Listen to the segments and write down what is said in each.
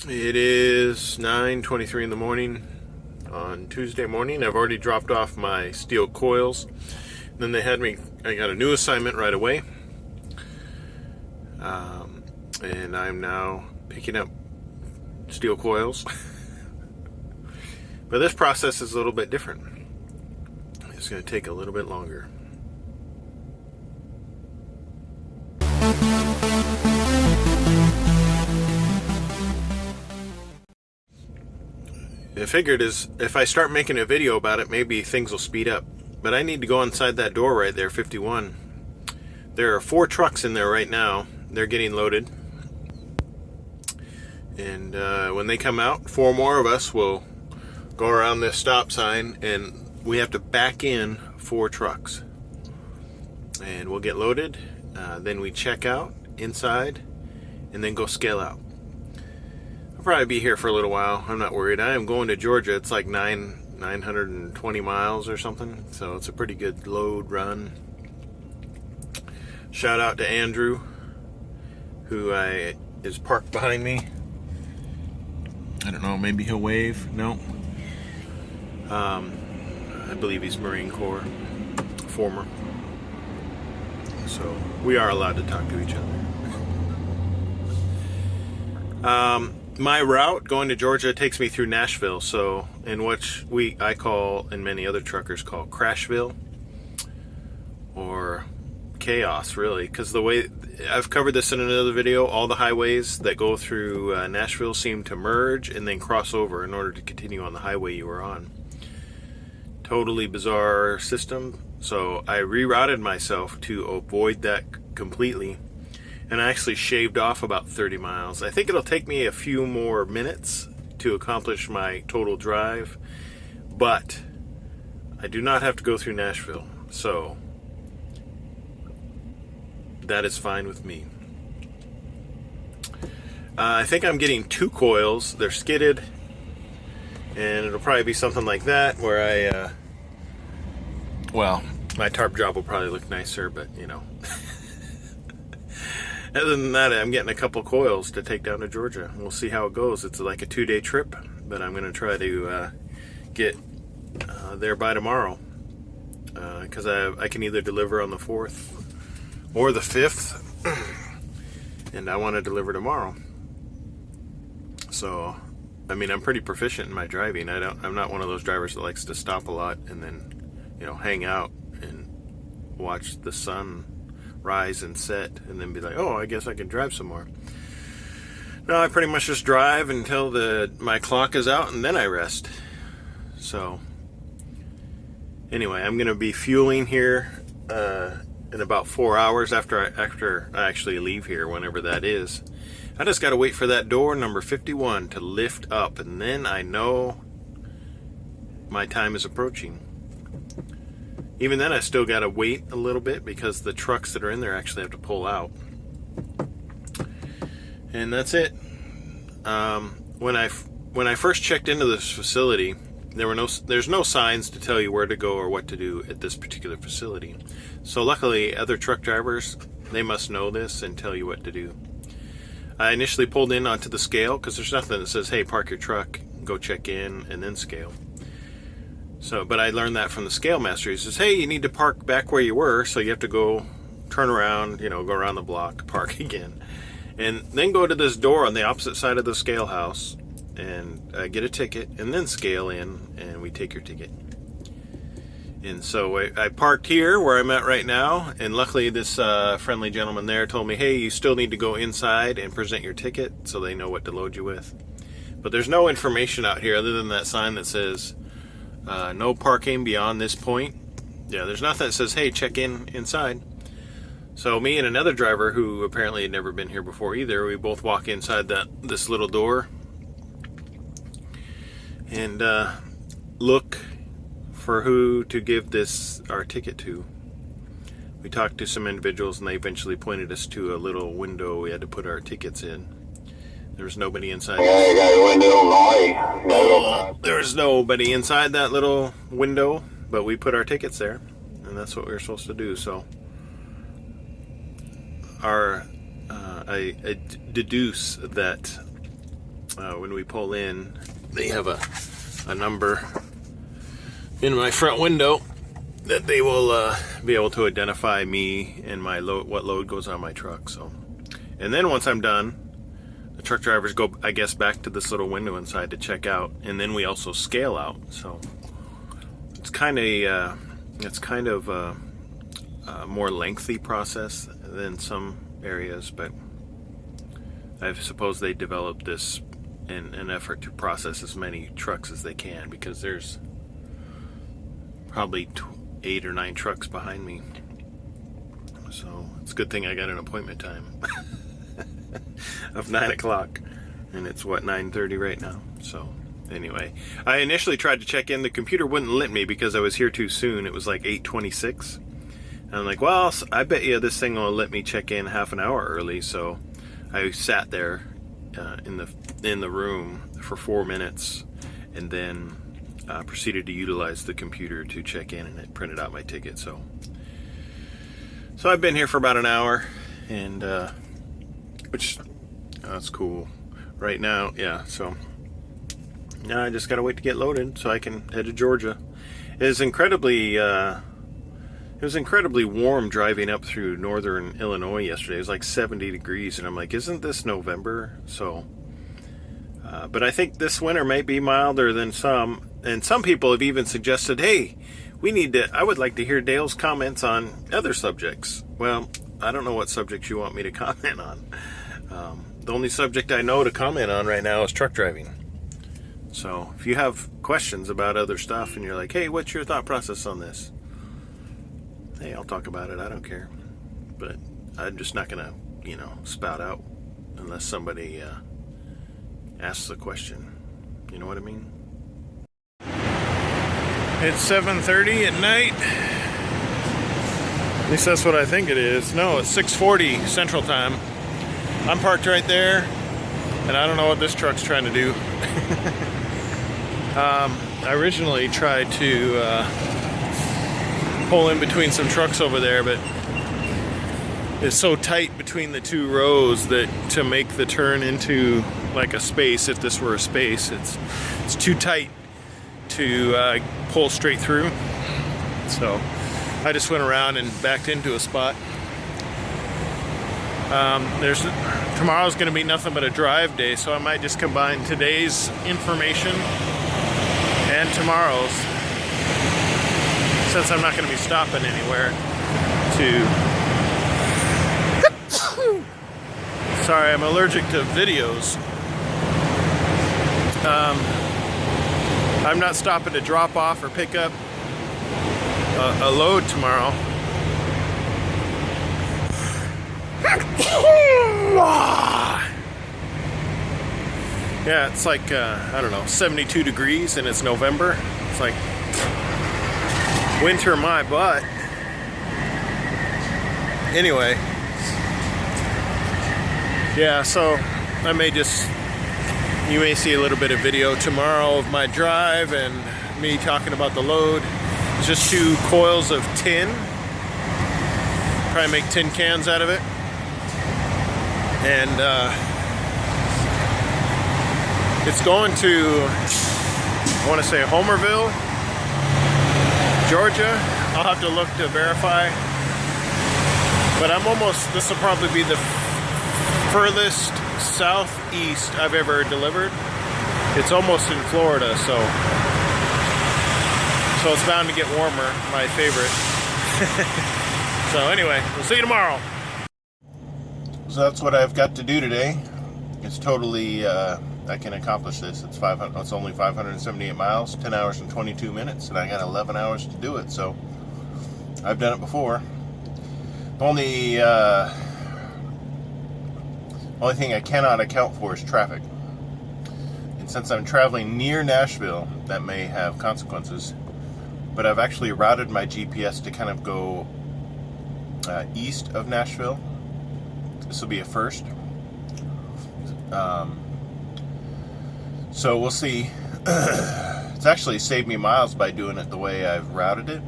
It is 9:23 in the morning on Tuesday morning. I've already dropped off my steel coils. Then I got a new assignment right away. And I'm now picking up steel coils. But this process is a little bit different. It's going to take a little bit longer. I figured if I start making a video about it, maybe things will speed up. But I need to go inside that door right there, 51. There are 4 trucks in there right now. They're getting loaded. And when they come out, 4 more of us will go around this stop sign, and we have to back in 4 trucks. And we'll get loaded. Then we check out inside, and then go scale out. I'll probably be here for a little while. I'm not worried. I am going to Georgia. It's like 920 miles or something, so it's a pretty good load run. Shout out to Andrew, who is parked behind me. I don't know, maybe he'll wave. No. I believe he's Marine Corps, former. So we are allowed to talk to each other. My route going to Georgia takes me through Nashville, so in which I call, and many other truckers call, Crashville, or chaos, really, because the way I've covered this in another video, all the highways that go through Nashville seem to merge and then cross over in order to continue on the highway you were on. Totally bizarre system. So I rerouted myself to avoid that completely, and I actually shaved off about 30 miles. I think it'll take me a few more minutes to accomplish my total drive, but I do not have to go through Nashville, so that is fine with me. I think I'm getting 2 coils. They're skidded, and it'll probably be something like that where well, my tarp job will probably look nicer, but you know. Other than that, I'm getting a couple coils to take down to Georgia. We'll see how it goes. It's like a 2-day trip, but I'm going to try to get there by tomorrow, because I can either deliver on the 4th or the 5th, and I want to deliver tomorrow. So, I mean, I'm pretty proficient in my driving. I'm not one of those drivers that likes to stop a lot and then, you know, hang out and watch the sun rise and set and then be like, oh, I guess I can drive some more. No, I pretty much just drive until my clock is out, and then I rest. So anyway, I'm going to be fueling here in about 4 hours after I actually leave here, whenever that is. I just got to wait for that door number 51 to lift up, and then I know my time is approaching. Even then, I still got to wait a little bit because the trucks that are in there actually have to pull out. And that's it. When I first checked into this facility, there's no signs to tell you where to go or what to do at this particular facility. So luckily, other truck drivers, they must know this and tell you what to do. I initially pulled in onto the scale because there's nothing that says, hey, park your truck, go check in, and then scale. So, but I learned that from the scale master. He says, hey, you need to park back where you were, so you have to go turn around, you know, go around the block, park again, and then go to this door on the opposite side of the scale house and get a ticket, and then scale in, and we take your ticket. And so I parked here where I'm at right now, and luckily this friendly gentleman there told me, hey, you still need to go inside and present your ticket so they know what to load you with. But there's no information out here other than that sign that says no parking beyond this point. Yeah, there's nothing that says, hey, check in inside. So me and another driver who apparently had never been here before either, we both walk inside this little door and look for who to give our ticket to. We talked to some individuals, and they eventually pointed us to a little window we had to put our tickets in. There was nobody inside. There was nobody inside that little window, but we put our tickets there, and that's what we were supposed to do. So I deduce that when we pull in, they have a number in my front window that they will be able to identify me and my load, what load goes on my truck. So, and then once I'm done, the truck drivers go, I guess, back to this little window inside to check out, and then we also scale out. So it's kind of a more lengthy process than some areas, but I suppose they developed this in an effort to process as many trucks as they can, because there's probably 8 or 9 trucks behind me. So it's a good thing I got an appointment time of 9 o'clock, and it's what, 9:30 right now. So anyway, I initially tried to check in. The computer wouldn't let me because I was here too soon. It was like 8:26. And I'm like, well, I bet you this thing will let me check in half an hour early. So I sat there in the room for 4 minutes, and then proceeded to utilize the computer to check in, and it printed out my ticket. So I've been here for about an hour, and which that's cool right now. Yeah, so now I just gotta wait to get loaded so I can head to Georgia. It was incredibly warm driving up through northern Illinois yesterday. It was like 70 degrees, and I'm like, isn't this November? So but I think this winter might be milder than some, and some people have even suggested, hey, I would like to hear Dale's comments on other subjects. Well, I don't know what subjects you want me to comment on. The only subject I know to comment on right now is truck driving. So if you have questions about other stuff and you're like, hey, what's your thought process on this? Hey, I'll talk about it. I don't care. But I'm just not gonna, spout out unless somebody asks the question. You know what I mean? It's 7:30 at night. At least that's what I think it is. No, it's 6:40 Central Time. I'm parked right there, and I don't know what this truck's trying to do. I originally tried to pull in between some trucks over there, but it's so tight between the two rows that to make the turn into like a space, if this were a space, it's too tight to pull straight through. So I just went around and backed into a spot. Tomorrow's going to be nothing but a drive day, so I might just combine today's information and tomorrow's, since I'm not going to be stopping anywhere sorry, I'm allergic to videos. I'm not stopping to drop off or pick up a load tomorrow. Yeah, it's like, I don't know, 72 degrees and it's November. It's like winter my butt. Anyway, yeah, so you may see a little bit of video tomorrow of my drive and me talking about the load. It's just 2 coils of tin. Probably make tin cans out of it. And it's going to, I want to say Homerville, Georgia. I'll have to look to verify. But this will probably be the furthest southeast I've ever delivered. It's almost in Florida, so it's bound to get warmer, my favorite. So anyway, we'll see you tomorrow. So that's what I've got to do today. It's totally, I can accomplish this. It's only 578 miles, 10 hours and 22 minutes, and I got 11 hours to do it, so I've done it before. Only thing I cannot account for is traffic. And since I'm traveling near Nashville, that may have consequences. But I've actually routed my GPS to kind of go east of Nashville. This will be a first. So we'll see. It's actually saved me miles by doing it the way I've routed it,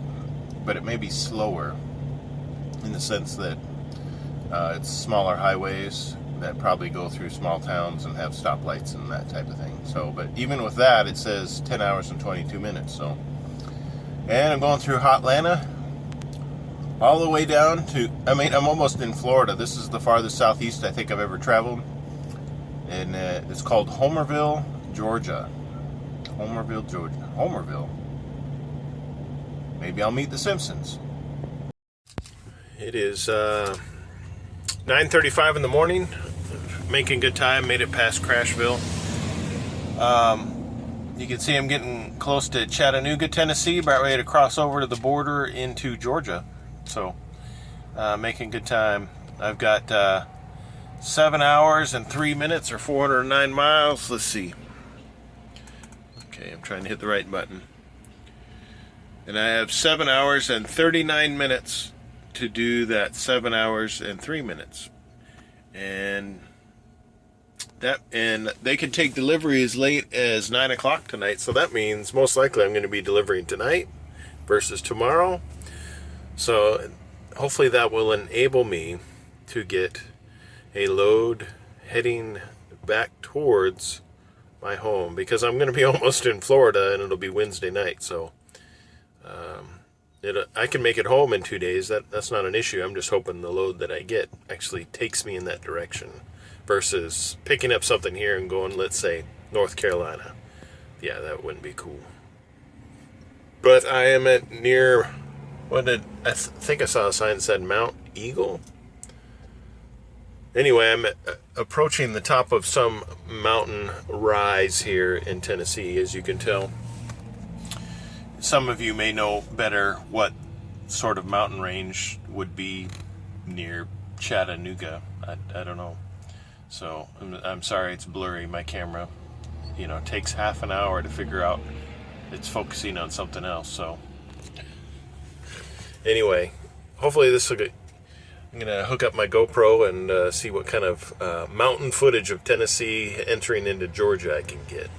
but it may be slower in the sense that it's smaller highways that probably go through small towns and have stoplights and that type of thing. So, but even with that, it says 10 hours and 22 minutes. So, and I'm going through Hotlanta, all the way down to, I mean, I'm almost in Florida. This is the farthest southeast I think I've ever traveled. And it's called Homerville, Georgia. Homerville, Georgia. Homerville. Maybe I'll meet the Simpsons. It is 9:35 in the morning. Making good time. Made it past Crashville. You can see I'm getting close to Chattanooga, Tennessee, about ready to cross over to the border into Georgia. So, making good time. I've got 7 hours and 3 minutes, or 409 miles. Let's see. Okay, I'm trying to hit the right button. And I have 7 hours and 39 minutes to do that 7 hours and 3 minutes. And they can take delivery as late as 9 o'clock tonight. So that means most likely I'm going to be delivering tonight versus tomorrow. So hopefully that will enable me to get a load heading back towards my home, because I'm going to be almost in Florida and it'll be Wednesday night. So I can make it home in 2 days. That's not an issue. I'm just hoping the load that I get actually takes me in that direction versus picking up something here and going, let's say, North Carolina. Yeah, that wouldn't be cool. But I am at near, I think I saw a sign that said Mount Eagle. Anyway, I'm approaching the top of some mountain rise here in Tennessee, as you can tell. Some of you may know better what sort of mountain range would be near Chattanooga. I don't know. So I'm sorry it's blurry. My camera, takes half an hour to figure out it's focusing on something else. So anyway, hopefully this will get. I'm going to hook up my GoPro and see what kind of mountain footage of Tennessee entering into Georgia I can get.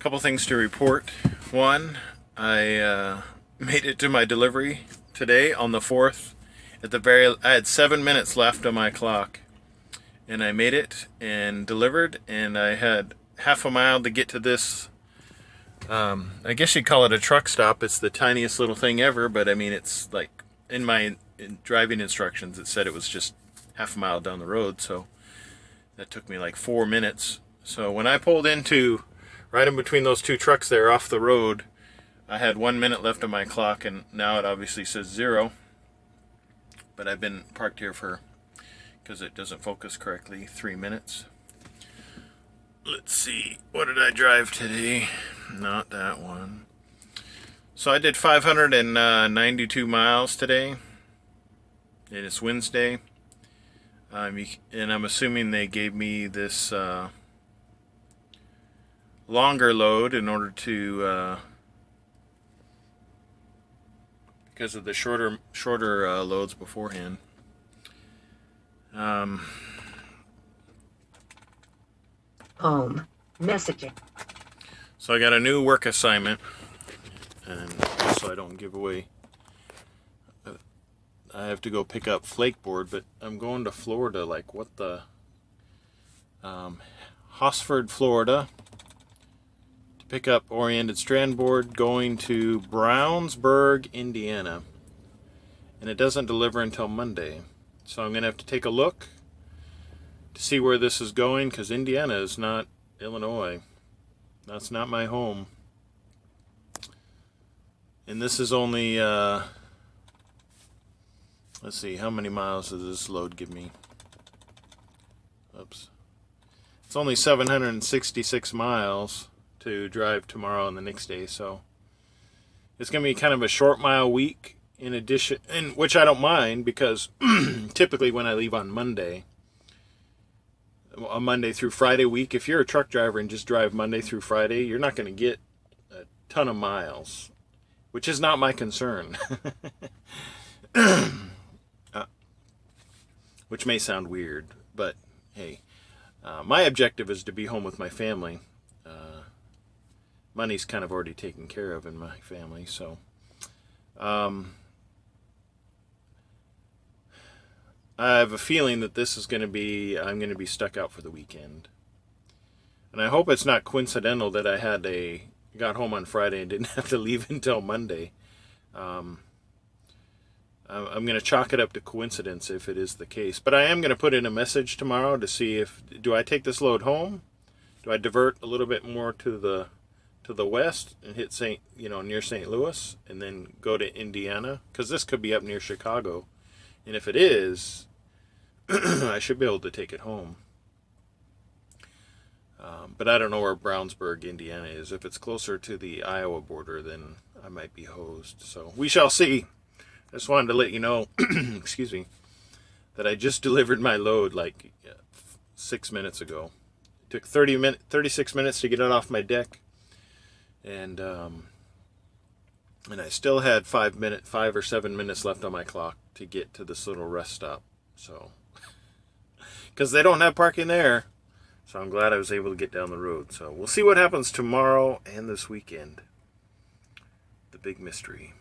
Couple things to report. One, I made it to my delivery today on the 4th. I had 7 minutes left on my clock, and I made it and delivered, and I had half a mile to get to this. I guess you'd call it a truck stop. It's the tiniest little thing ever, but I mean, it's like in my driving instructions, it said it was just half a mile down the road, so that took me like 4 minutes. So when I pulled into right in between those two trucks there off the road, I had 1 minute left on my clock, and now it obviously says 0. But I've been parked here for, because it doesn't focus correctly, 3 minutes. Let's see, what did I drive today? Not that one. So I did 592 miles today, and it's Wednesday. And I'm assuming they gave me this longer load in order to, because of the shorter loads beforehand. Home messaging. So I got a new work assignment, and so I don't give away. I have to go pick up flakeboard, but I'm going to Florida. Like what the? Hosford, Florida, to pick up oriented strand board, going to Brownsburg, Indiana, and it doesn't deliver until Monday. So I'm going to have to take a look to see where this is going, because Indiana is not Illinois. That's not my home. And this is only, let's see, how many miles does this load give me? Oops. It's only 766 miles to drive tomorrow and the next day, so it's going to be kind of a short mile week in addition, and which I don't mind, because typically when I leave on Monday, a Monday through Friday week, if you're a truck driver and just drive Monday through Friday, you're not going to get a ton of miles, which is not my concern. Which may sound weird, but hey, my objective is to be home with my family. Money's kind of already taken care of in my family, so I have a feeling that this is going to be, I'm going to be stuck out for the weekend. And I hope it's not coincidental that I got home on Friday and didn't have to leave until Monday. I'm going to chalk it up to coincidence if it is the case. But I am going to put in a message tomorrow to see do I take this load home? Do I divert a little bit more to the west and hit near St. Louis, and then go to Indiana? Because this could be up near Chicago. And if it is, I should be able to take it home. But I don't know where Brownsburg, Indiana is. If it's closer to the Iowa border, then I might be hosed. So we shall see. I just wanted to let you know, excuse me, that I just delivered my load like 6 minutes ago. It took 36 minutes to get it off my deck. And I still had 5 or 7 minutes left on my clock to get to this little rest stop. So, because they don't have parking there. So I'm glad I was able to get down the road. So we'll see what happens tomorrow and this weekend. The big mystery.